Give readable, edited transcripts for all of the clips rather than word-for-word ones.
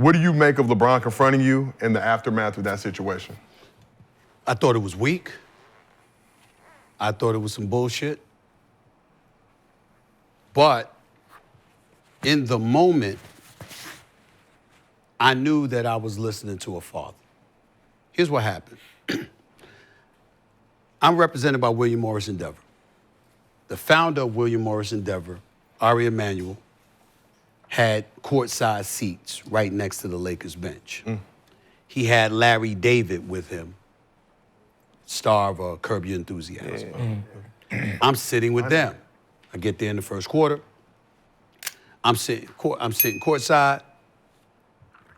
What do you make of LeBron confronting you in the aftermath of that situation? I thought it was weak. I thought it was some bullshit. But in the moment, I knew that I was listening to a father. Here's what happened. I'm represented by William Morris Endeavor. The founder of William Morris Endeavor, Ari Emanuel, had courtside seats right next to the Lakers bench. He had Larry David with him, star of Curb Your Enthusiasm. I'm sitting with them. I get there in the first quarter. I'm sitting courtside,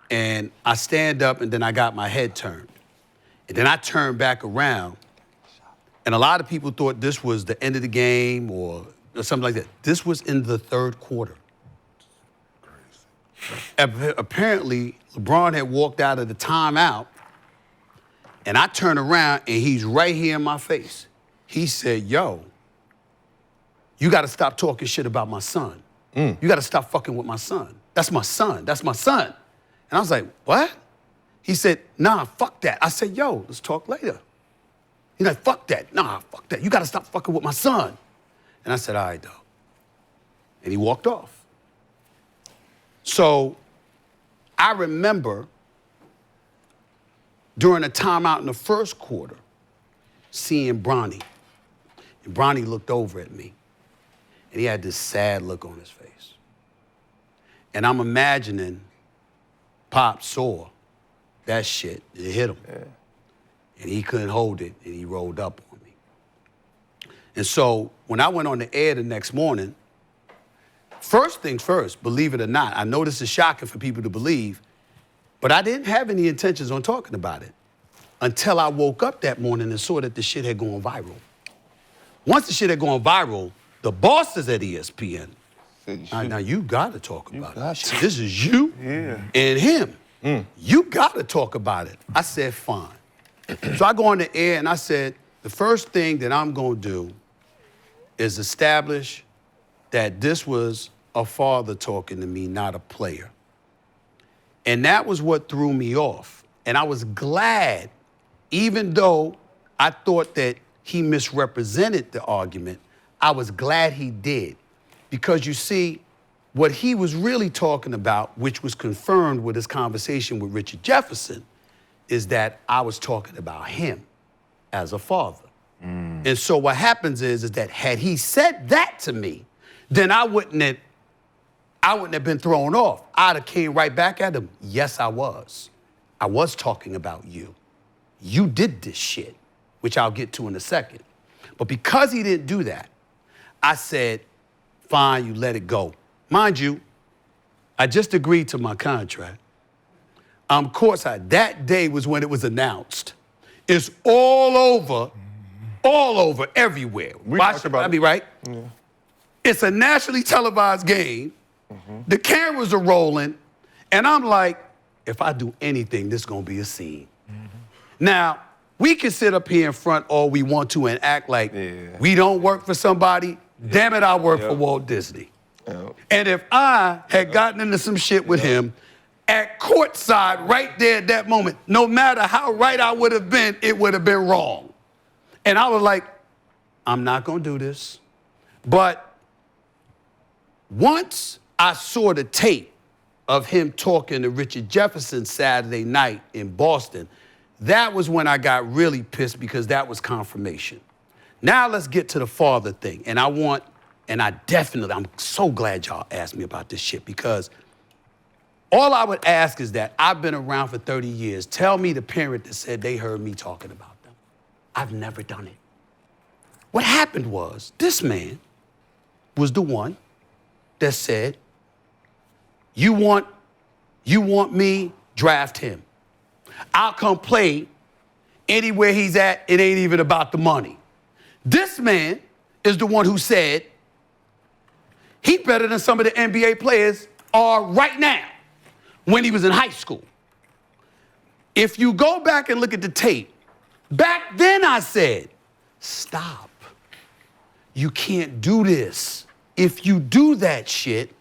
and I stand up, and then I got my head turned. And then I turned back around, and a lot of people thought this was the end of the game or something like that. This was in the third quarter. Apparently, LeBron had walked out of the timeout, and I turn around, and he's right here in my face. He said, yo, you got to stop talking shit about my son. You got to stop fucking with my son. That's my son. That's my son. And I was like, what? He said, nah, fuck that. I said, yo, let's talk later. He's like, fuck that. Nah, fuck that. You got to stop fucking with my son. And I said, all right, dog. And he walked off. So I remember during a timeout in the first quarter, seeing Bronny. And Bronny looked over at me, and he had this sad look on his face. And I'm imagining Pop saw that shit, it hit him. And he couldn't hold it, and he rolled up on me. And so when I went on the air the next morning, first things first, believe it or not, I know this is shocking for people to believe, but I didn't have any intentions on talking about it until I woke up that morning and saw that the shit had gone viral. Once the shit had gone viral, the bosses at ESPN, now you gotta talk about it. This is you and him. You gotta talk about it. I said, fine. So I go on the air and I said, the first thing that I'm gonna do is establish that this was a father talking to me, not a player. And that was what threw me off. And I was glad, even though I thought that he misrepresented the argument, I was glad he did. Because you see, what he was really talking about, which was confirmed with his conversation with Richard Jefferson, is that I was talking about him as a father. And so what happens is that had he said that to me, then I wouldn't have been thrown off. I'd have came right back at him. Yes, I was. I was talking about you. You did this shit, which I'll get to in a second. But because he didn't do that, I said, fine, you let it go. Mind you, I just agreed to my contract. Courtside. That day was when it was announced. It's all over, everywhere. We talked about it. Right? Yeah. It's a nationally televised game. The cameras are rolling, and I'm like, if I do anything, this is gonna be a scene. Now, we can sit up here in front all we want to and act like we don't work for somebody. Damn it, I work for Walt Disney. And if I had gotten into some shit with him at courtside right there at that moment, no matter how right I would have been, it would have been wrong. And I was like, I'm not gonna do this. But once I saw the tape of him talking to Richard Jefferson Saturday night in Boston, that was when I got really pissed because that was confirmation. Now let's get to the father thing. And I'm so glad y'all asked me about this shit because all I would ask is that I've been around for 30 years. Tell me the parent that said they heard me talking about them. I've never done it. What happened was this man was the one that said, you want me, draft him. I'll come play anywhere he's at, it ain't even about the money. This man is the one who said, he's better than some of the NBA players are right now when he was in high school. If you go back and look at the tape, back then I said, stop. You can't do this. If you do that shit,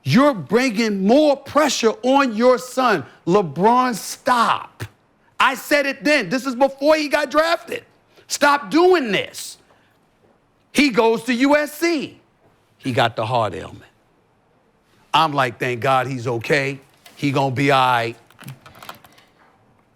You're bringing more pressure on your son. LeBron, stop. I said it then. This is before he got drafted. Stop doing this. He goes to USC. He got the heart ailment. I'm like, thank God he's okay. He gonna be all right.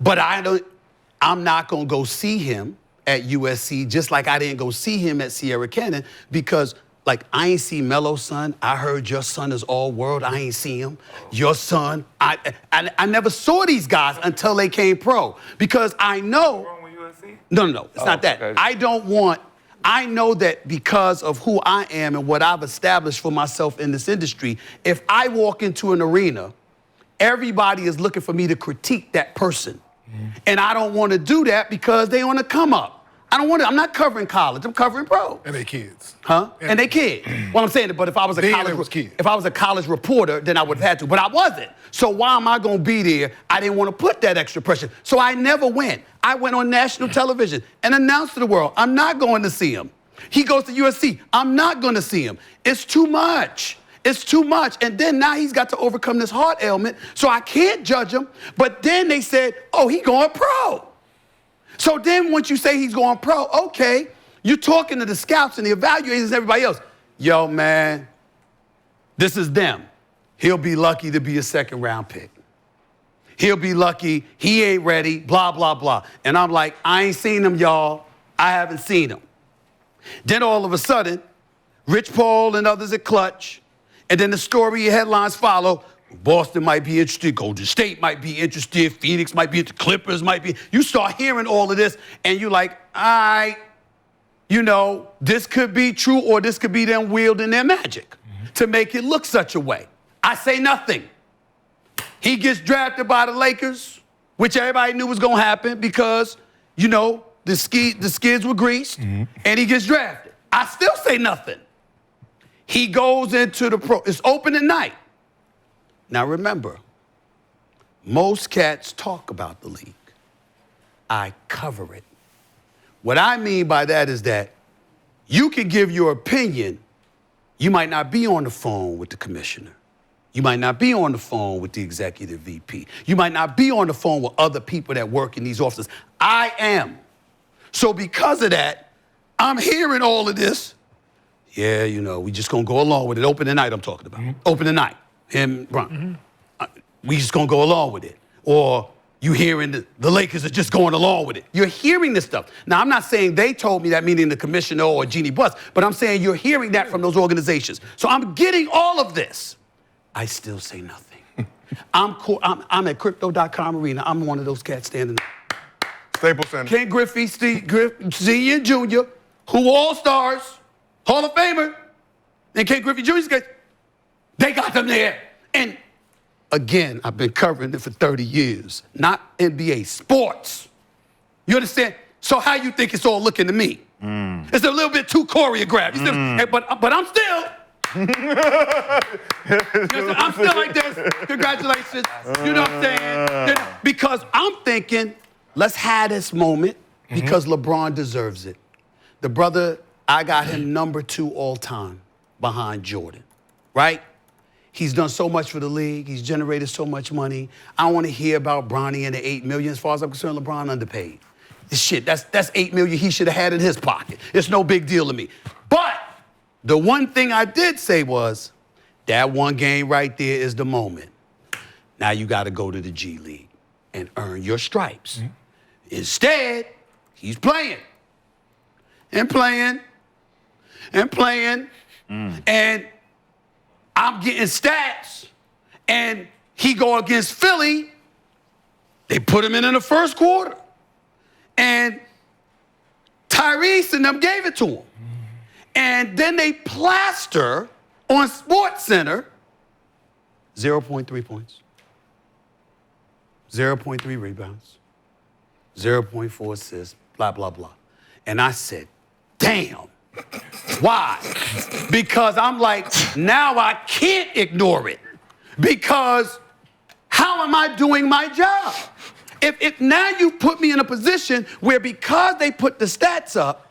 But I'm not gonna go see him at USC, just like I didn't go see him at Sierra Canyon, because like I ain't see Melo's son. I heard your son is all world. I ain't see him. Your son, I never saw these guys until they came pro, because I know. Wrong with USC? No, it's not that. Okay. I know that because of who I am and what I've established for myself in this industry, if I walk into an arena, everybody is looking for me to critique that person. And I don't want to do that because they on the come up. I'm not covering college, I'm covering pro. And they kids. Huh? And they kids. Well, I'm saying that, but if I was a college reporter, then I would have had to. But I wasn't. So why am I gonna be there? I didn't want to put that extra pressure. So I never went. I went on national television and announced to the world, I'm not going to see him. He goes to USC, I'm not gonna see him. It's too much. It's too much. And then now he's got to overcome this heart ailment, so I can't judge him. But then they said, oh, he going pro. So then once you say he's going pro, okay, you're talking to the scouts and the evaluators and everybody else. Yo, man, this is them. He'll be lucky to be a second-round pick. He'll be lucky, he ain't ready, blah, blah, blah. And I'm like, I ain't seen him, y'all. I haven't seen him. Then all of a sudden, Rich Paul and others at Clutch, and then the story headlines follow. Boston might be interested, Golden State might be interested, Phoenix might be interested, Clippers might be. You start hearing all of this, and you're like, all right, you know, this could be true, or this could be them wielding their magic to make it look such a way. I say nothing. He gets drafted by the Lakers, which everybody knew was gonna happen because, you know, the skids were greased, and he gets drafted. I still say nothing. He goes into the pro. It's opening night. Now remember, most cats talk about the league. I cover it. What I mean by that is that you can give your opinion. You might not be on the phone with the commissioner. You might not be on the phone with the executive VP. You might not be on the phone with other people that work in these offices. I am. So because of that, I'm hearing all of this. Yeah, you know, we just gonna go along with it. Open the night I'm talking about. Open the night. Him, Bron. We just gonna go along with it. Or you hearing the Lakers are just going along with it. You're hearing this stuff. Now, I'm not saying they told me that, meaning the commissioner or Jeannie Buss, but I'm saying you're hearing that from those organizations. So I'm getting all of this. I still say nothing. I'm at crypto.com arena. I'm one of those cats standing there. Staples Center. Ken Griffey, Senior and Junior, who were all-stars, Hall of Famer, and Ken Griffey Jr.'s case, they got them there. And again, I've been covering it for 30 years, not NBA, sports. You understand? So how you think it's all looking to me? It's a little bit too choreographed. You still, but I'm still. I'm still like this. Congratulations. You know what I'm saying? Because I'm thinking, let's have this moment because LeBron deserves it. The brother, I got him number 2 all time behind Jordan, right? He's done so much for the league. He's generated so much money. I don't want to hear about Bronny and the $8 million. As far as I'm concerned, LeBron underpaid. This shit, that's $8 million he should have had in his pocket. It's no big deal to me. But the one thing I did say was, that one game right there is the moment. Now you got to go to the G League and earn your stripes. Instead, he's playing and playing and playing, and I'm getting stats, and he go against Philly. They put him in the first quarter, and Tyrese and them gave it to him. And then they plaster on SportsCenter 0.3 points, 0.3 rebounds, 0.4 assists, blah, blah, blah. And I said, damn. Why? Because I'm like, now I can't ignore it. Because how am I doing my job? If now you put me in a position where because they put the stats up,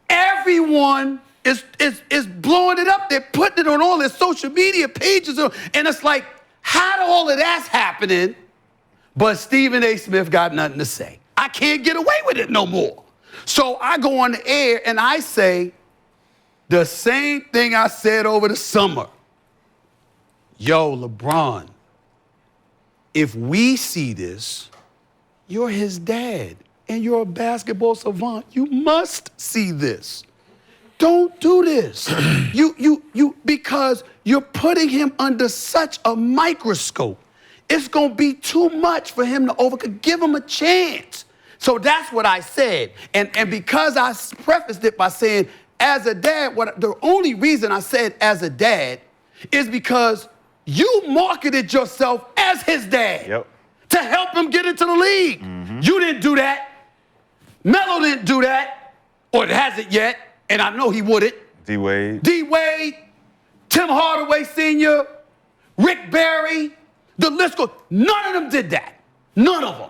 everyone is blowing it up. They're putting it on all their social media pages. And it's like, how do all of that's happening, but Stephen A. Smith got nothing to say? I can't get away with it no more. So I go on the air and I say the same thing I said over the summer. Yo, LeBron, if we see this, you're his dad and you're a basketball savant. You must see this. Don't do this. Because you're putting him under such a microscope. It's gonna be too much for him to overcome. Give him a chance. So that's what I said. And because I prefaced it by saying, as a dad, the only reason I said as a dad is because you marketed yourself as his dad to help him get into the league. You didn't do that. Melo didn't do that, or it hasn't yet, and I know he wouldn't. D-Wade, Tim Hardaway Sr., Rick Barry, the list goes. None of them did that. None of them.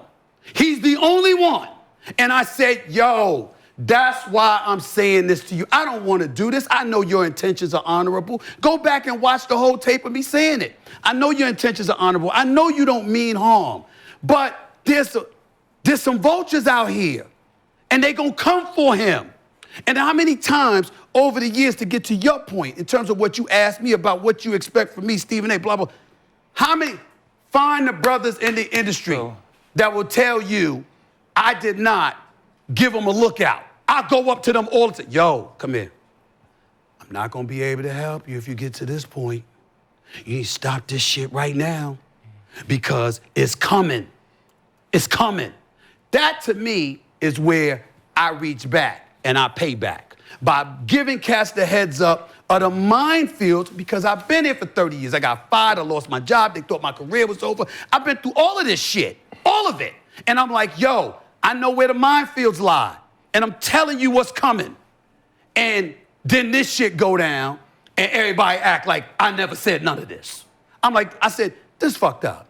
He's the only one. And I said, yo, that's why I'm saying this to you. I don't want to do this. I know your intentions are honorable. Go back and watch the whole tape of me saying it. I know your intentions are honorable. I know you don't mean harm. But there's some vultures out here, and they gonna come for him. And how many times over the years, to get to your point, in terms of what you asked me about what you expect from me, Stephen A., blah, blah, how many, find the brothers in the industry that will tell you, I did not give them a lookout. I go up to them all the time. Yo, come here. I'm not gonna be able to help you if you get to this point. You need to stop this shit right now because it's coming. It's coming. That to me is where I reach back and I pay back by giving cats the heads up of the minefields, because I've been here for 30 years. I got fired, I lost my job, they thought my career was over. I've been through all of this shit, all of it. And I'm like, yo, I know where the minefields lie, and I'm telling you what's coming. And then this shit go down, and everybody act like I never said none of this. I'm like, I said, this fucked up.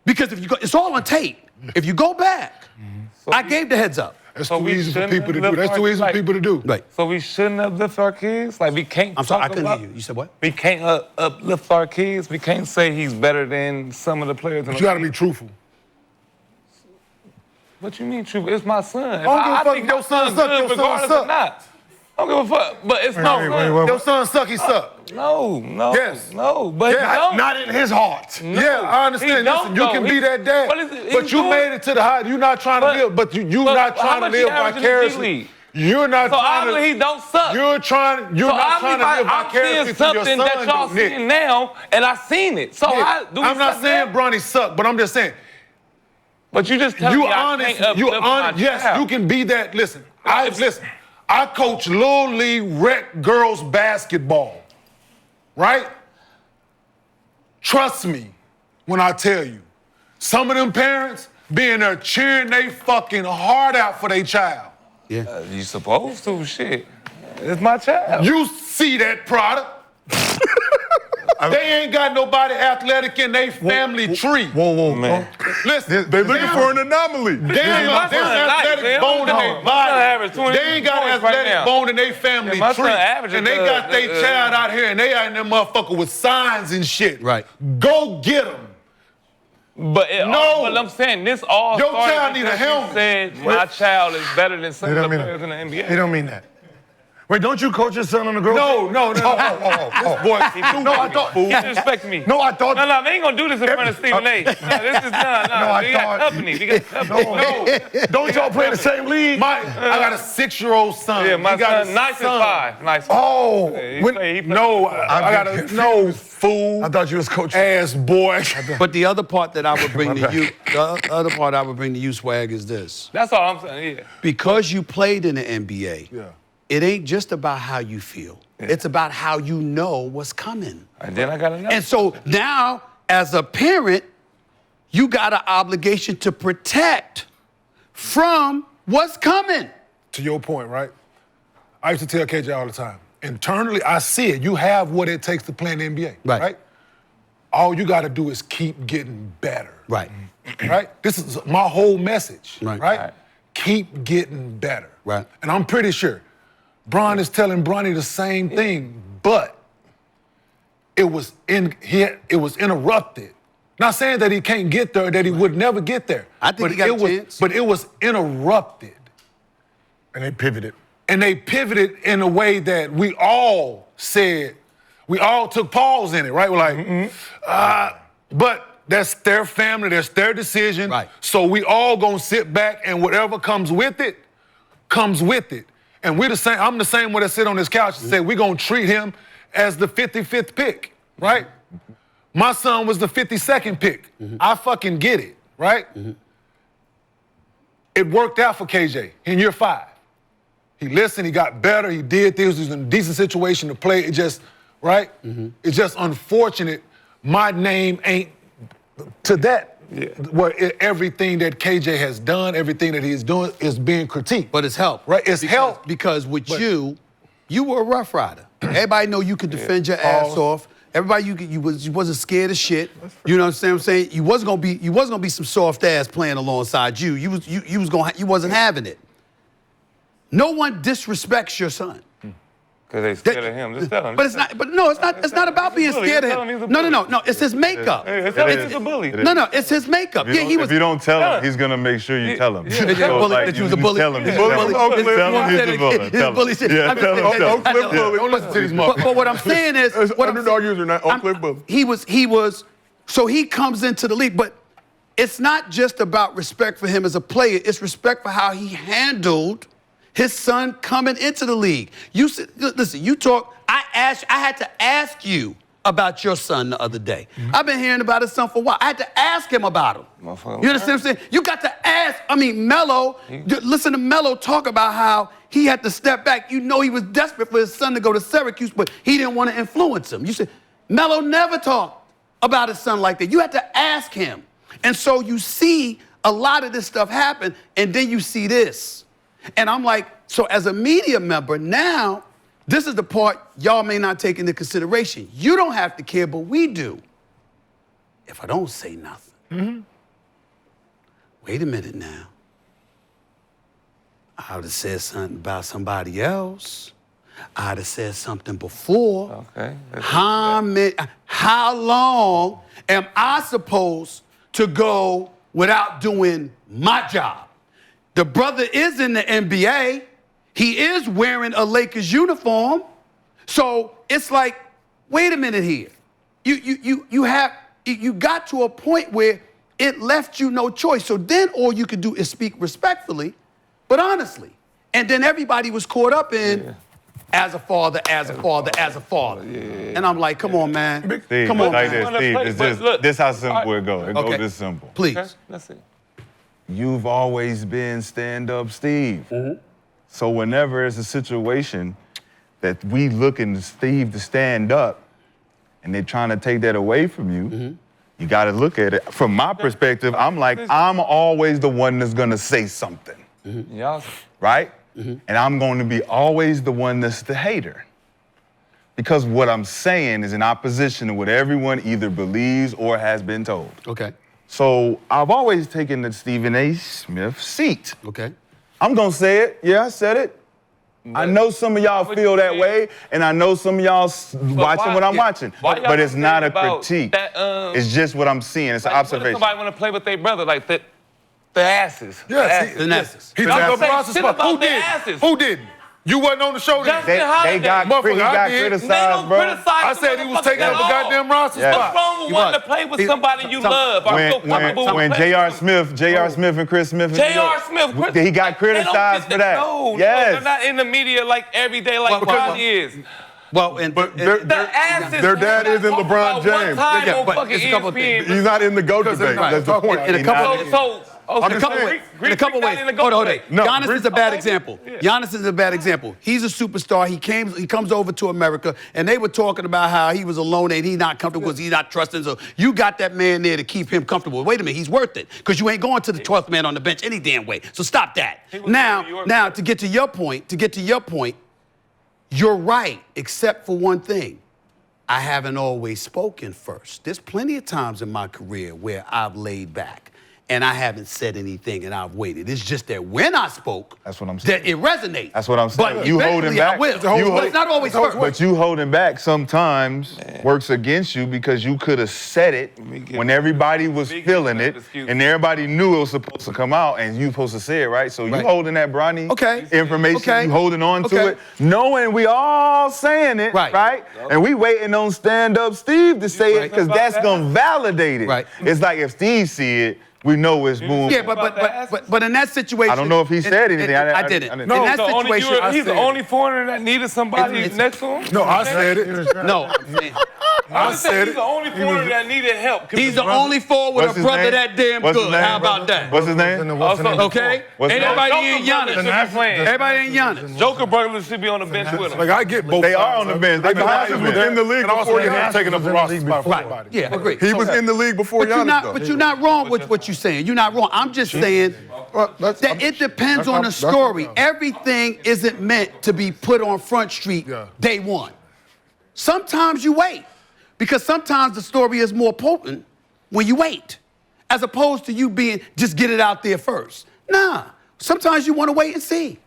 Because if you go, it's all on tape. If you go back, I gave the heads up. That's too easy for people to do. That's too easy for people to do. Right. So we shouldn't uplift our kids? Like, we can't. I'm sorry, I couldn't hear you. You said what? We can't uplift our kids. We can't say he's better than some of the players in the You gotta be truthful. What you mean, true? It's my son. I don't give a fuck if your son suck, your son regardless suck. or not. I don't give a fuck. But it's my son. Your son suck, he suck. No. Yes. No, but he don't. Not in his heart. No, Yeah, I understand. he don't, Listen, you can though. be that dad, but you made it to the high. You're not trying to live, but you not trying to live vicariously. You're not so trying to. obviously he don't suck. You're not trying to live vicariously through your son, that y'all seeing now, and I seen it. So I'm not saying Bronny suck, but I'm just saying. But you just tell me You honest. Yes, you can be that. Listen, I coach Little League rec girls basketball, right? Trust me when I tell you, some of them parents being there cheering they fucking heart out for their child. Yeah. You supposed to, shit. It's my child. You see that product. They ain't got nobody athletic in their family tree. Whoa, man. Listen, they looking for an anomaly. They ain't got athletic bone in their body. They ain't got athletic bone in their family tree. And they got their child out here, and they out in there motherfucker with signs and shit. Right. Go get them. But I'm saying this all your started child need a because helmet. You said my child is better than some of the players in the NBA. He don't mean that. Wait, don't you coach your son on the girl? No. This boy, no, I thought. He disrespect me. No, I thought. No, we ain't gonna do this in front of Stephen A. No, this is done. No, we got company. We got company. No. Don't y'all play in the same league? I got a 6-year-old son. Yeah, my got son, nice as five. Nice. Oh. He I got a fool. I thought you was coaching. Ass boy. But the other part that I would bring to you, Swag, is this. That's all I'm saying, yeah. Because you played in the NBA, it ain't just about how you feel. Yeah. It's about how you know what's coming. And then I got another. And so now, as a parent, you got an obligation to protect from what's coming. To your point, right? I used to tell KJ all the time, internally, I see it. You have what it takes to play in the NBA, right? All you got to do is keep getting better. Right. Right? This is my whole message, right? Keep getting better. Right. And I'm pretty sure Bron is telling Bronny the same thing, but it was interrupted. Not saying that he can't get there, that he would never get there. I think he got a chance. But it was interrupted. And they pivoted. And they pivoted in a way that we all said, we all took pause in it, right? We're like, but that's their family, that's their decision. Right. So we all gonna sit back and whatever comes with it, comes with it. And we're the same, I'm the same one that sit on this couch and say, we're gonna treat him as the 55th pick, right? My son was the 52nd pick. I fucking get it, right? It worked out for KJ in year 5. He listened, he got better, he did things, he was in a decent situation to play. It just, right? It's just unfortunate my name ain't to that, where everything that KJ has done, everything that he's doing is being critiqued. But it's helped. Right, it's helped. Because with you were a Rough Rider. Everybody know you could defend your ass off. Everybody, you wasn't scared of shit. You know what I'm saying? You wasn't gonna be some soft ass playing alongside you. You wasn't having it. No one disrespects your son. Because they scared of him. Just tell him. But it's not. But no, it's not. It's not about being scared of him. No. It's his makeup. It's a bully. No. It's his makeup. Yeah, he was. If you don't tell him, he's gonna make sure you tell him. That you was a bully. Tell him. Tell him he's a bully. Yeah, tell him. Oak Cliff bully. Don't listen to these motherfuckers. But what I'm saying is, Underdog user, not Oak Cliff bully. He was. So he comes into the league, but it's not just about respect for him as a player. It's respect for how he handled his son coming into the league. You listen. You talk. I had to ask you about your son the other day. I've been hearing about his son for a while. I had to ask him about him. You understand what I'm saying? You got to ask. I mean, Melo. Listen to Melo talk about how he had to step back. You know, he was desperate for his son to go to Syracuse, but he didn't want to influence him. You said Melo never talked about his son like that. You had to ask him, and so you see a lot of this stuff happen, and then you see this. And I'm like, so as a media member, now, this is the part y'all may not take into consideration. You don't have to care, but we do. If I don't say nothing. Wait a minute now. I would have said something about somebody else. I'd have said something before. Okay. How long am I supposed to go without doing my job? The brother is in the NBA. He is wearing a Lakers uniform. So it's like, wait a minute here. You got to a point where it left you no choice. So then all you could do is speak respectfully, but honestly. And then everybody was caught up in as a father. And I'm like, come on, man. Steve, come on, like man. this, Steve. This how simple it goes. It goes this simple. Please. Okay, let's see. You've always been stand-up Steve. So whenever it's a situation that we looking to Steve to stand up and they're trying to take that away from you, you got to look at it. From my perspective, I'm like, I'm always the one that's going to say something, right? And I'm going to be always the one that's the hater. Because what I'm saying is in opposition to what everyone either believes or has been told. Okay. So I've always taken the Stephen A. Smith seat. Okay. I'm gonna say it. Yeah, I said it. I know some of y'all feel that way, and I know some of y'all watching what I'm watching. But it's not a critique. It's just what I'm seeing. It's an observation. Somebody want to play with their brother like the asses. Yes, the asses. He took up Ross's spot. Who did? Who didn't? You wasn't on the show then. He got criticized, bro. I said he was taking up a goddamn roster spot. What's wrong with wanting to play with somebody you love? When J.R. Smith and Chris Smith, he got criticized for that. No, yes. They're not in the media like every day like Bronny is. But their dad isn't LeBron James. But it's a couple of things. He's not in the GOAT debate. That's the point. In a couple ways. Hold on. Giannis is a bad example. Giannis is a bad example. He's a superstar. He comes over to America, and they were talking about how he was alone and he's not comfortable because he's not trusting. So you got that man there to keep him comfortable. Wait a minute, he's worth it because you ain't going to the 12th man on the bench any damn way. So stop that. Now to get to your point, you're right, except for one thing. I haven't always spoken first. There's plenty of times in my career where I've laid back. and I haven't said anything and I've waited. It's just that when I spoke, That's what I'm saying. that it resonates. That's what I'm saying. But You holding eventually I back. will. But it's not always first. But you holding back sometimes works against you because you could have said it when everybody was feeling it and everybody knew it was supposed to come out and you supposed to say it, right? So you holding that Bronny information, you holding on to it, knowing we all saying it, right? And we waiting on stand-up Steve to say it because that's gonna validate it. Right. It's like if Steve see it, we know it's boom. Yeah, but in that situation, I don't know if he said anything. I didn't. No, in that situation, he's the only foreigner that needed somebody next to him. No, I said it. No, I'm saying. I said he's the only foreigner that needed help. He's the only forward with a brother that damn good. How about that? What's his name? Okay? What's his name? Everybody ain't Giannis. Everybody Everybody ain't Giannis. Joker brothers should be on the bench with him. Like, I get both They are sides, on the bench. They Giannis was in the league and also before they're Giannis taking up the roster spot for Right. everybody. Yeah, I agree. He was in the league before Giannis, though. But you're not wrong with what you're saying. You're not wrong. I'm just saying that it depends on the story. Everything isn't meant to be put on Front Street day one. Sometimes you wait, because sometimes the story is more potent when you wait, as opposed to you being just get it out there first. Nah, sometimes you want to wait and see.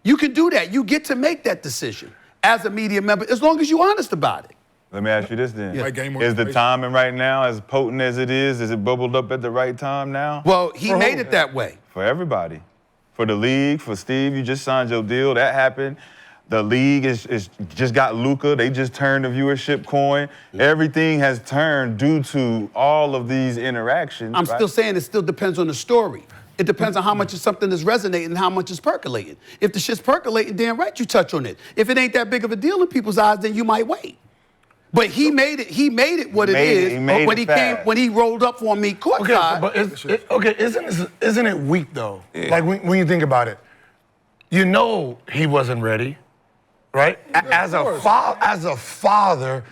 You can do that. You get to make that decision as a media member, as long as you're honest about it. Let me ask you this then. Like game Is the organization. timing right now as potent as it is it bubbled up at the right time now? Well, he made it that way. For everybody. For the league, for Steve, you just signed your deal. That happened. The league is just got Luka. They just turned the viewership coin. Everything has turned due to all of these interactions. I'm right? still saying it still depends on the story. It depends on how much of something is resonating and how much is percolating. If the shit's percolating, damn right you touch on it. If it ain't that big of a deal in people's eyes, then you might wait. But he made it what it is when he rolled up on me courtside. Okay, isn't it weak though? Yeah. Like when you think about it, you know he wasn't ready, right? As a father,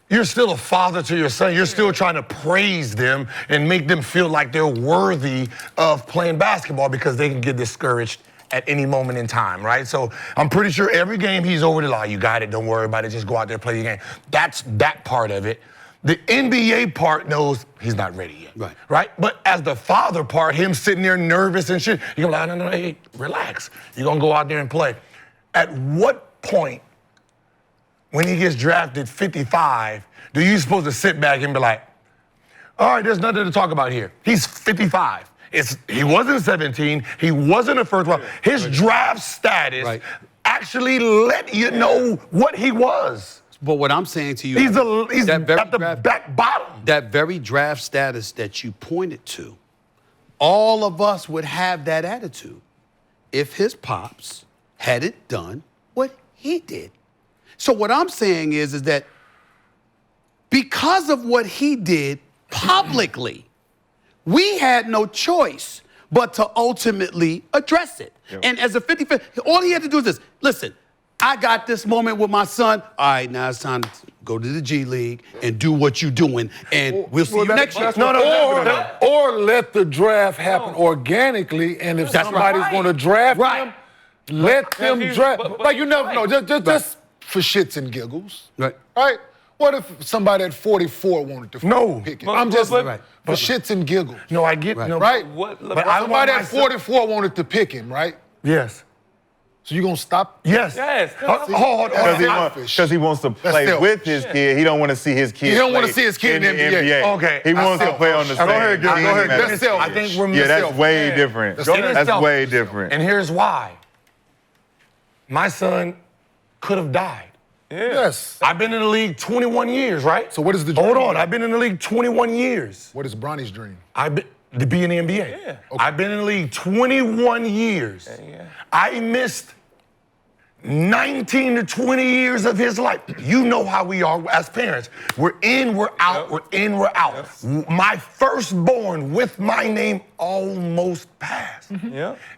you're still a father to your son. You're still trying to praise them and make them feel like they're worthy of playing basketball because they can get discouraged at any moment in time, right? So I'm pretty sure every game he's over the line, you got it, don't worry about it, just go out there, play your game. That's that part of it. The NBA part knows he's not ready yet, right? But as the father part, him sitting there nervous and shit, you're like, no, hey, relax. You're gonna go out there and play. At what point, when he gets drafted 55, do you supposed to sit back and be like, all right, there's nothing to talk about here. He's 55. He wasn't 17. He wasn't a first round. His draft status actually let you know what he was. But what I'm saying to you, he's at the back bottom. That very draft status that you pointed to, all of us would have that attitude if his pops hadn't done what he did. So what I'm saying is that because of what he did publicly, we had no choice but to ultimately address it. And as a 55, all he had to do is this. Listen, I got this moment with my son. All right, now it's time to go to the G League and do what you're doing, and we'll see you next year. Or let the draft happen organically, and if somebody's going to draft him, let them draft. Like, you never know, just for shits and giggles. Right? What if somebody at 44 wanted to pick him? I'm just for shits and giggles. No, I get right. But somebody at 44 wanted to pick him, right? Yes. So you gonna stop? Yes. Because he wants to play with his kid. He don't want to see his kid. He don't want to see his kid in the NBA. Okay. He wants to play on the same team. Go ahead. That's selfish. I think we're that's way different. That's way different. And here's why. My son could have died. Yes. I've been in the league 21 years, right? So what is the dream? Hold on. I've been in the league 21 years. What is Bronny's dream? To be in the NBA. Yeah. Okay. I've been in the league 21 years. I missed 19 to 20 years of his life. You know how we are as parents. We're in, we're out, we're in, we're out. My firstborn with my name almost passed.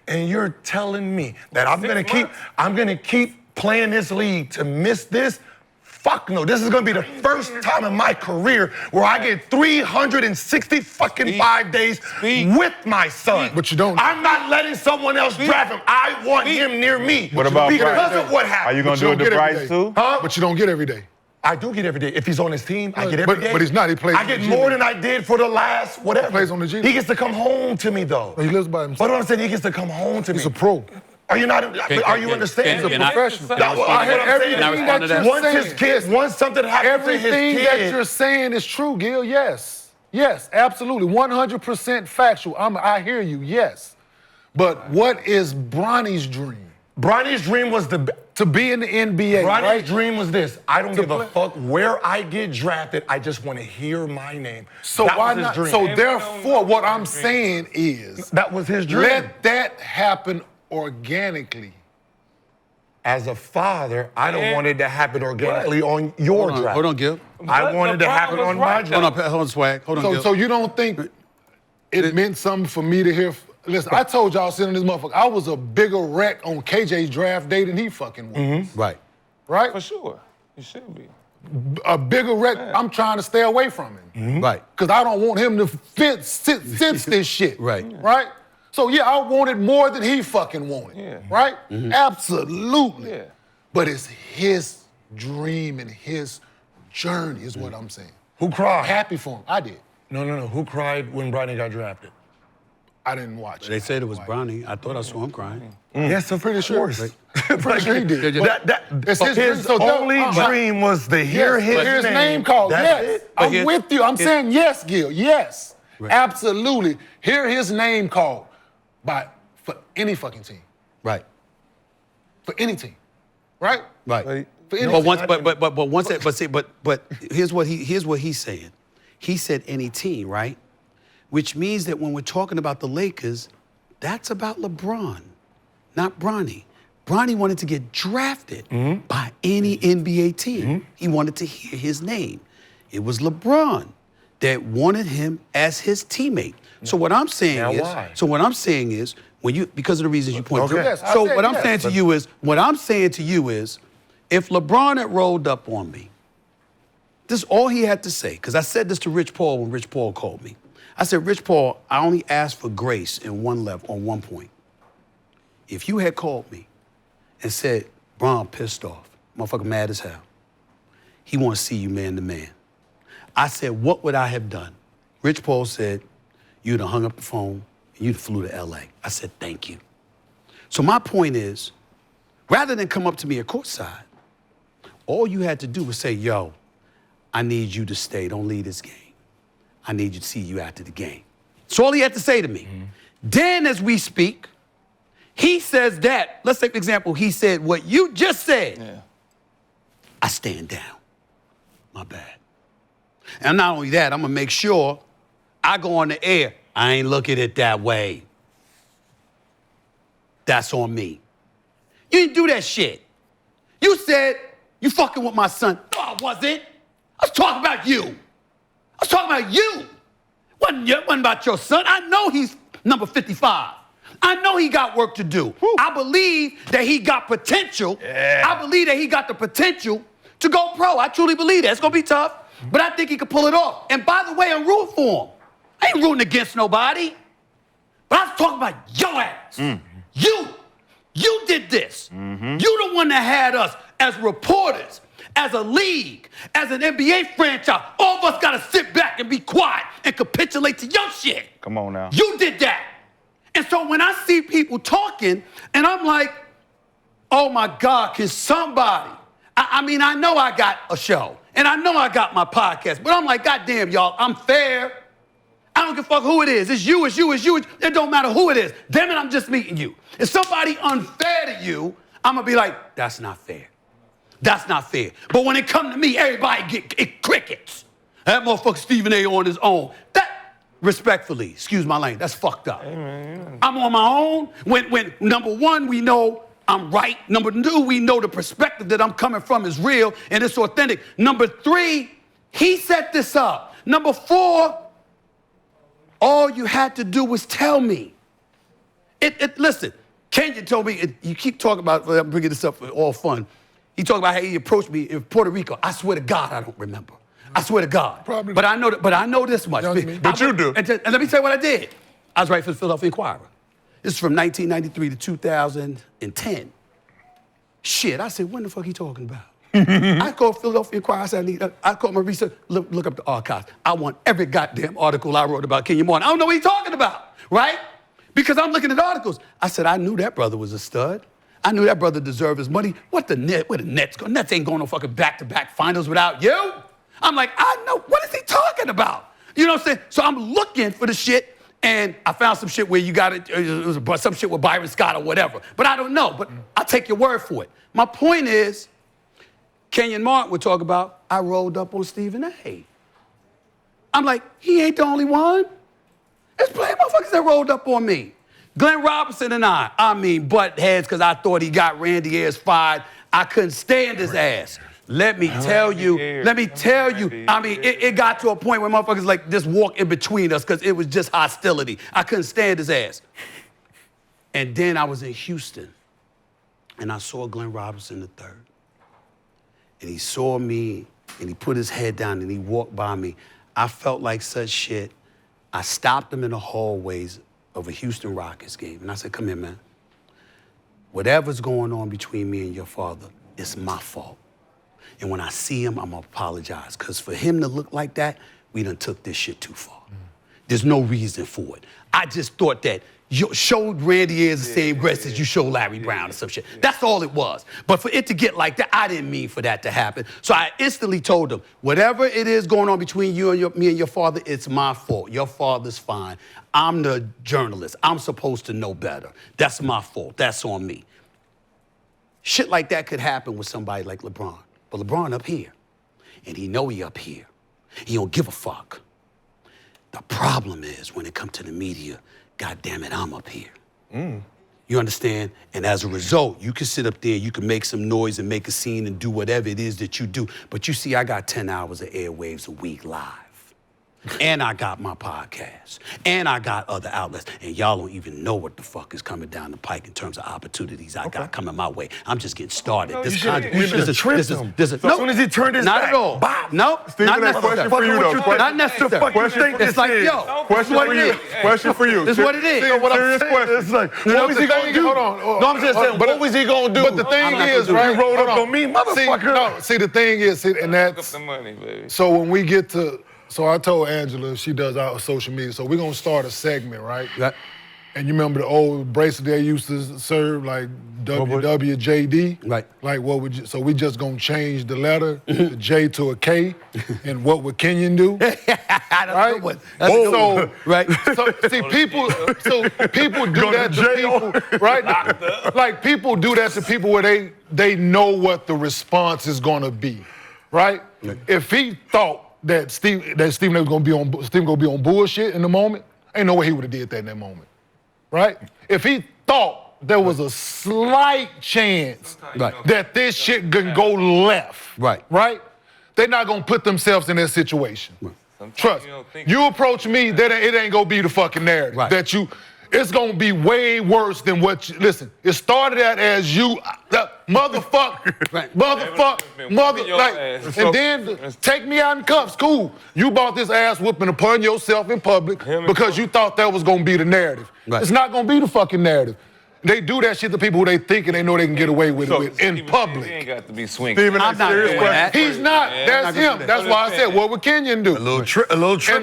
And you're telling me that I'm gonna keep playing this league to miss this? Fuck no. This is gonna be the first time in my career where I get 360 fucking 5 days with my son. But you don't. I'm not letting someone else draft him. I want him near me. What about because Bryce? of what happened. Are you gonna do it to Bryce too? But you don't get every day. I do get every day. If he's on his team, I get every day. But he's not. He plays I on the get G more League. than I did for the last whatever. He plays on the G League. He gets to come home to me, though. He lives by himself. But what I'm saying, he gets to come home to me. He's a pro. Are you not? Are you understanding? He's a professional. I hear everything that you're once his kid, once something happens to his Everything kid, that you're saying is true, Gil. Yes. Yes, absolutely. 100% factual. I hear you, yes. But what is Bronny's dream? Bronny's dream was To be in the NBA, Bronny's right? dream was this. I don't give play. a fuck where I get drafted. I just want to hear my name. So That why was his not? dream. So therefore, what I'm saying is, that was his dream. let that happen organically. As a father, I don't want it to happen organically on your draft. Hold on, Gil. I wanted to LeBron happen was on my right, draft. Hold on, Swag. Hold on, Gil. So you don't think it meant something for me to hear? Listen, I told y'all sitting in this motherfucker, I was a bigger wreck on KJ's draft day than he fucking was. Right. Right? For sure. You should be. A bigger wreck, I'm trying to stay away from him. Right. Because I don't want him to sense this shit. Right. Right? So yeah, I wanted more than he fucking wanted. Yeah. Right? Absolutely. Yeah. But it's his dream and his journey is what I'm saying. Who cried? Happy for him. I did. No. Who cried when Bronny got drafted? I didn't watch They it. said it was Bronny. I thought I saw him crying. Yes, of Pretty sure. course. Pretty sure he did. It's his His dream. So only that- dream was to hear Yes, his name called. That's Yes. it. I'm here's- with you. I'm here's- saying yes, Gil. Yes. Absolutely. Hear his name called for any fucking team. Right. For any team. Right? Right. For any But team. once but here's what he's saying. He said any team, right? Which means that when we're talking about the Lakers, that's about LeBron, not Bronny. Bronny wanted to get drafted by any NBA team. He wanted to hear his name. It was LeBron that wanted him as his teammate. So what I'm saying Now is, why? when you, because of the reasons you pointed Okay. out. Yes, I So said what I'm yes, saying to you is, if LeBron had rolled up on me, this is all he had to say, because I said this to Rich Paul when Rich Paul called me. I said, Rich Paul, I only asked for grace in one level, on one point. If you had called me and said, Bron, pissed off, motherfucker mad as hell, he want to see you man to man. I said, what would I have done? Rich Paul said, you'd have hung up the phone and you'd have flew to LA. I said, thank you. So my point is, rather than come up to me at courtside, all you had to do was say, yo, I need you to stay, don't leave this game. I need you to see you after the game. That's all he had to say to me. Then as we speak, he says that, let's take an example, he said what you just said. Yeah. I stand down. My bad. And not only that, I'm gonna make sure I go on the air. I ain't look at it that way. That's on me. You didn't do that shit. You said you fucking with my son. No, I wasn't. I was talking about you. I was talking about you. Wasn't about your son. I know he's number 55. I know he got work to do. I believe that he got potential. I believe that he got the potential to go pro. I truly believe that. It's gonna be tough, but I think he could pull it off. And by the way, I'm rooting for him. I ain't rooting against nobody. But I was talking about your ass. You did this. You the one that had us as reporters, as a league, as an NBA franchise. All of us gotta sit back and be quiet and capitulate to your shit. Come on now. You did that. And so when I see people talking, and I'm like, oh my God, can somebody? I mean, I know I got a show, and I know I got my podcast, but I'm like, God damn, y'all, I'm fair. I don't give a fuck who it is. It's you, it's you, it's you. It don't matter who it is. Damn it, I'm just meeting you. If somebody unfair to you, I'm gonna be like, that's not fair. That's not fair. But when it come to me, everybody get crickets. That motherfucker Stephen A. on his own. That, respectfully, excuse my language, that's fucked up. I'm on my own. When number one, we know I'm right. Number two, we know the perspective that I'm coming from is real and it's authentic. Number three, he set this up. Number four, all you had to do was tell me. Listen, Kenya told me, you keep talking about, I'm bringing this up for all fun. He talked about how he approached me in Puerto Rico. I swear to God, I don't remember. I swear to God. Probably but I know this much. But you do. And let me tell you what I did. I was writing for the Philadelphia Inquirer. This is from 1993 to 2010. Shit, I said, what the fuck he talking about? I called Philadelphia Inquirer. I said, I called my research, look up the archives. I want every goddamn article I wrote about Kenyon Martin. I don't know what he's talking about, right? Because I'm looking at articles. I said, I knew that brother was a stud. I knew that brother deserved his money. Where the Nets go? Nets ain't going no fucking back-to-back finals without you. I'm like, I know, what is he talking about? You know what I'm saying? So I'm looking for the shit, and I found some shit where you got it was some shit with Byron Scott or whatever. But I don't know, but I'll take your word for it. My point is, Kenyon Martin would talk about, I rolled up on Stephen A. I'm like, he ain't the only one. There's plenty of motherfuckers that rolled up on me. Glenn Robinson and I mean, butt heads because I thought he got Randy Ayers fired. I couldn't stand his ass. Let me tell you, I mean, it got to a point where motherfuckers like just walk in between us because it was just hostility. I couldn't stand his ass. And then I was in Houston, and I saw Glenn Robinson III. And he saw me, and he put his head down, and he walked by me. I felt like such shit. I stopped him in the hallways of a Houston Rockets game, and I said, come here, man. Whatever's going on between me and your father, it's my fault. And when I see him, I'm gonna apologize, because for him to look like that, we done took this shit too far. There's no reason for it. I just thought that you showed Randy Ayers the same grace as you show Larry Brown or some shit. That's all it was. But for it to get like that, I didn't mean for that to happen. So I instantly told him, whatever it is going on between you and me and your father, it's my fault. Your father's fine. I'm the journalist. I'm supposed to know better. That's my fault. That's on me. Shit like that could happen with somebody like LeBron. But LeBron up here, and he know he up here. He don't give a fuck. The problem is when it comes to the media, God damn it, I'm up here. You understand? And as a result, you can sit up there, you can make some noise and make a scene and do whatever it is that you do. But you see, I got 10 hours of airwaves a week live. And I got my podcast. And I got other outlets. And y'all don't even know what the fuck is coming down the pike in terms of opportunities I got coming my way. I'm just getting started. You should have tripped him. As soon as he turned his not back, at all. bop. Nope. Stephen, not that question for you, though. Not necessary. It's like, yo, Question for you. Question for you. it's what it is. Serious question. It's like, what was he gonna do? Hold on. No, I'm just saying, what was he gonna do? But the thing is, right? He rolled hold up on. on me, motherfucker. See, the thing is, and Look up that's the money, baby. so when we get to. So I told Angela, she does our social media, so we're gonna start a segment, right? Yeah. And you remember the old bracelet they used to serve, like WWJD? Right. Like what would you, so we just gonna change the letter, the J to a K, and what would Kenyon do? That's Right? a good one. That's a good one. Right. So see, people do that to people, right? Like people do that to people where they know what the response is gonna be, right? If he thought that Stephen was gonna be on bullshit in the moment, ain't no way he would have did that in that moment, right? If he thought there was a slight chance that this shit could go left, right? They're not gonna put themselves in that situation. Trust. You approach me, it ain't gonna be the fucking narrative that you. It's gonna be way worse than what you. Listen, it started out as you, motherfucker, and then take me out in cuffs. Cool. You bought this ass whooping upon yourself in public because you thought that was gonna be the narrative. It's not gonna be the fucking narrative. They do that shit to people who they think and they know they can get away with it with in public. He ain't got to be swinging. Stephen, I'm not doing that. He's not. That's him. That's why I said, what would Kenyon do? A little trip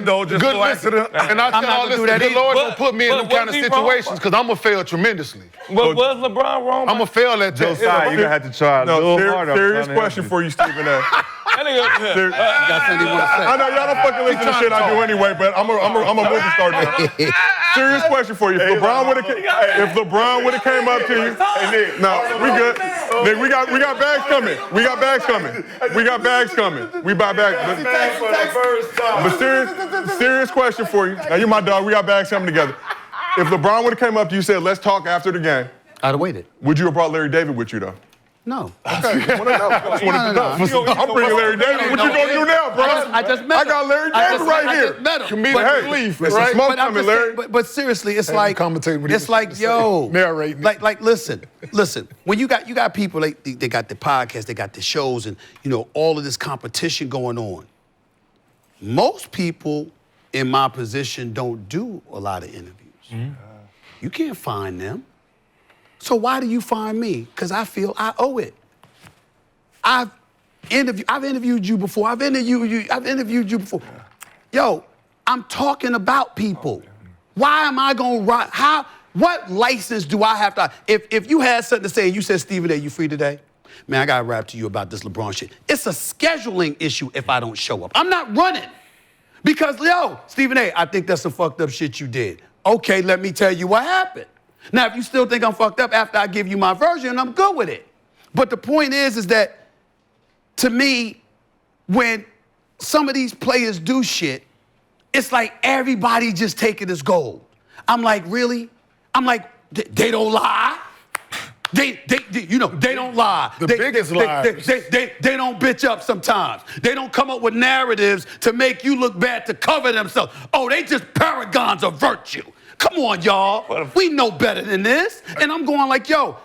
though, just Good go accident. And I tell all this, the Lord don't put me in them kind of situations because I'm gonna fail tremendously. But was LeBron wrong? I'm gonna fail that test. Josiah, you're gonna have to try a little harder. Serious question for you, Stephen A. That nigga, Got something you want to say. I know y'all don't fucking listen to shit I do anyway, but I'm a movie star now. Serious question for you. If LeBron would have came up to you, no, we good. Then we got bags coming. We got bags coming. We buy bags. But serious question for you. Now you're my dog. We got bags coming together. If LeBron would have came up to you and said, let's talk after the game, I'd have waited. would you have brought Larry David with you though? No. Okay, just wanted to know. I'm bringing Larry David. What you gonna do now, bro? I just met him. I got Larry David right here. I just met him. Comedic relief. There's some smoke coming, Larry. But seriously, it's like, it's like, yo, narrating. Like, listen. When you got people, they got the podcast, they got the shows, and all of this competition going on. Most people in my position don't do a lot of interviews. You can't find them. So why do you find me? Because I feel I owe it. I've I've interviewed you before. I've interviewed you before. Yo, I'm talking about people. Why am I gonna run? What license do I have to? If you had something to say and you said, Stephen A, you free today? Man, I gotta rap to you about this LeBron shit. It's a scheduling issue if I don't show up. I'm not running. Because, yo, Stephen A, I think that's some fucked up shit you did. Okay, let me tell you what happened. Now, if you still think I'm fucked up after I give you my version, I'm good with it. But the point is that, to me, when some of these players do shit, it's like everybody just take it as gold. I'm like, really? I'm like, they don't lie. They don't lie. The biggest liars. They don't bitch up sometimes. They don't come up with narratives to make you look bad to cover themselves. Oh, they just paragons of virtue. Come on, y'all. We know better than this. And I'm going like, yo,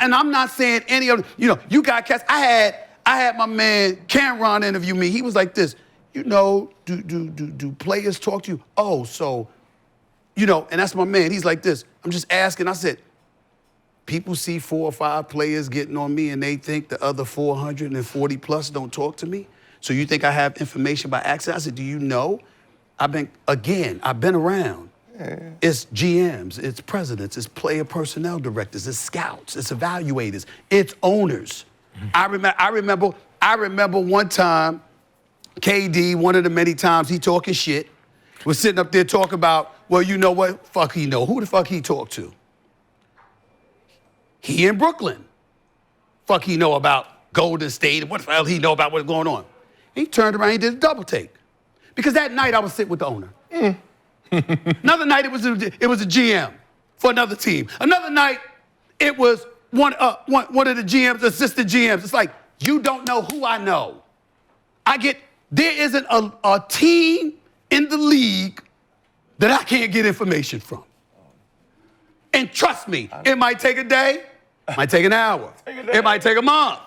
and I'm not saying any of, you got cats. I had my man Cameron interview me. He was like this, do players talk to you? Oh, so, and that's my man. He's like this. I'm just asking. I said, people see 4 or 5 players getting on me and they think the other 440 plus don't talk to me? So you think I have information by accident? I said, do you know? I've been around. Yeah. It's GMs, it's presidents, it's player personnel directors, it's scouts, it's evaluators, it's owners. Mm-hmm. I remember one time, KD, one of the many times he talking shit, was sitting up there talking about, well, you know what? Fuck he know. Who the fuck he talk to? He in Brooklyn. Fuck he know about Golden State and what the hell he know about what's going on. He turned around, he did a double take. Because that night I was sitting with the owner. Another night it was a GM for another team. Another night it was one of the GMs, assistant GMs. It's like, you don't know who I know. There isn't a team in the league that I can't get information from. And trust me, it might take a day, it might take an hour, it might take a month.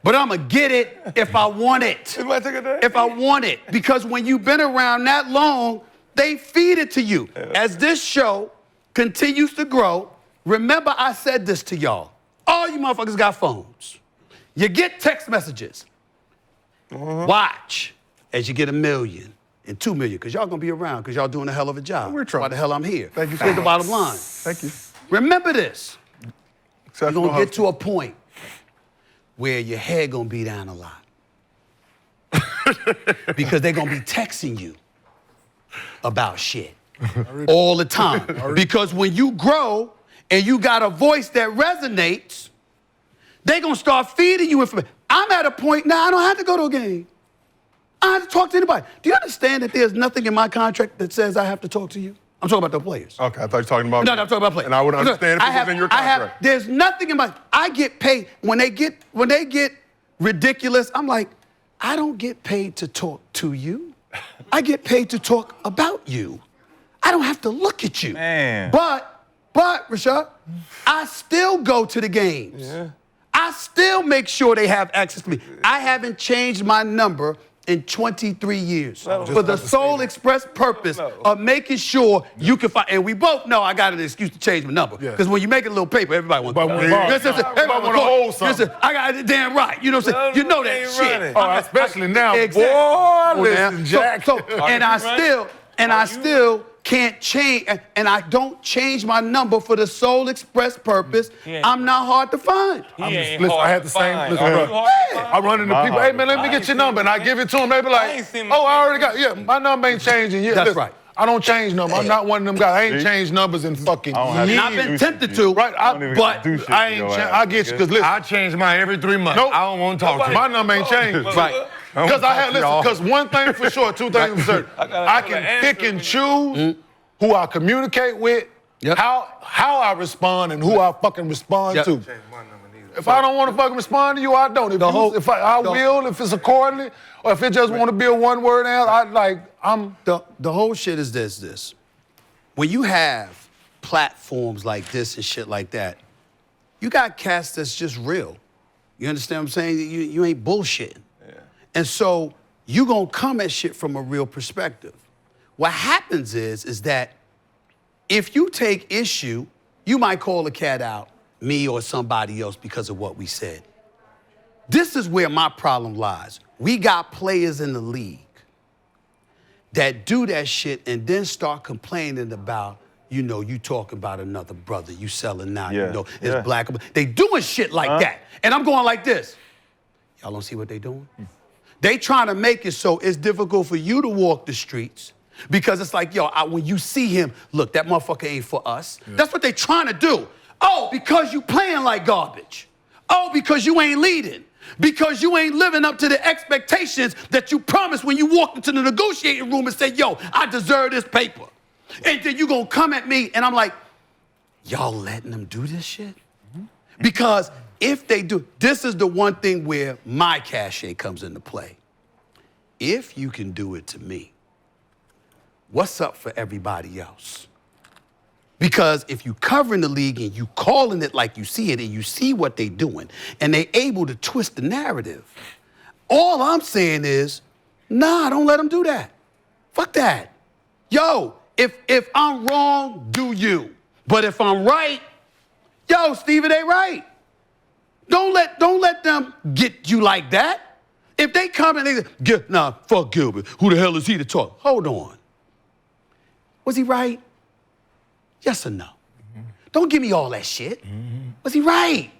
But I'm going to get it if I want it. It might take a day. If I want it. Because when you've been around that long, they feed it to you. As this show continues to grow, remember I said this to y'all. All you motherfuckers got phones. You get text messages. Watch as you get 1 million and 2 million, because y'all going to be around, because y'all doing a hell of a job. We're trying. Why the hell I'm here. Thank you. Here's the bottom line. Thank you. Remember this. You're You're going to get to a point where your head going to be down a lot. Because they're going to be texting you about shit all the time. Because when you grow and you got a voice that resonates, they're going to start feeding you information. I'm at a point now I don't have to go to a game. I don't have to talk to anybody. Do you understand that there's nothing in my contract that says I have to talk to you? I'm talking about the players. Okay, I thought you were talking about No, I'm talking about players. And I would understand if it was in your contract. There's nothing in my, I get paid, when they get ridiculous, I'm like, I don't get paid to talk to you. I get paid to talk about you. I don't have to look at you. Man. But, Rashad, I still go to the games. Yeah. I still make sure they have access to me. I haven't changed my number in 23 years for the sole express purpose of making sure you can find. And we both know I got an excuse to change my number. Because when you make a little paper, everybody wants to everybody want to hold something. I got it damn right. You know what I'm saying? You know that shit. Oh, especially now. Exactly. Boy, listen, Jack. And I still can't change, and I don't change my number for the sole express purpose. I'm not hard to find. Listen, I had the same. Listen, bro. I run into people. Hey man, let me get your number, and I give it to them. They be like, "Oh, I already got. Yeah, my number ain't changing. Yeah, that's right. I don't change numbers. I'm not one of them guys. I ain't changed numbers in fucking years. I've been tempted to, right? But I ain't. I get you because listen, I change mine every 3 months. Nope. I don't want to talk to you. My number ain't changed. Right. Because one thing for sure, 2 things for certain. I can pick and choose who I communicate with, how I respond, and who I fucking respond to. If I don't want to fucking respond to you, I don't. If I will, if it's accordingly, or if it just want to be a one-word answer, The whole shit is this. When you have platforms like this and shit like that, you got cats that's just real. You understand what I'm saying? You ain't bullshitting. Yeah. And so you gonna come at shit from a real perspective. What happens is that if you take issue, you might call a cat out, me or somebody else, because of what we said. This is where my problem lies. We got players in the league that do that shit and then start complaining about, you know, you talking about another brother, you selling now, you know, it's black. They doing shit like that. And I'm going like this. Y'all don't see what they doing? They trying to make it so it's difficult for you to walk the streets because it's like, yo, when you see him, look, that motherfucker ain't for us. That's what they trying to do. Oh, because you playing like garbage. Oh, because you ain't leading. Because you ain't living up to the expectations that you promised when you walked into the negotiating room and said, yo, I deserve this paper. And then you gonna come at me and I'm like, y'all letting them do this shit? Because if they do, this is the one thing where my cachet comes into play. If you can do it to me, what's up for everybody else? Because if you covering the league and you calling it like you see it and you see what they doing and they able to twist the narrative, all I'm saying is, nah, don't let them do that. Fuck that. Yo, if I'm wrong, do you. But if I'm right, yo, Stevie, they right. Don't let them get you like that. If they come and they nah, fuck Gilbert. Who the hell is he to talk? Hold on. Was he right? Yes or no? Don't give me all that shit. Was he right?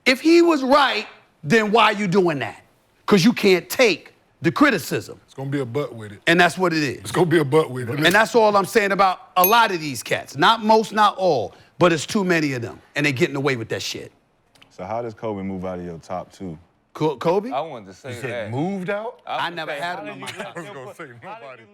If he was right, then why are you doing that? Because you can't take the criticism. It's gonna be a butt with it. And that's what it is. It's gonna be a butt with it. And that's all I'm saying about a lot of these cats. Not most, not all, but it's too many of them. And they're getting away with that shit. So how does Kobe move out of your top two? Kobe? I wanted to say that. Moved out? I never had him in my top. I was gonna say nobody.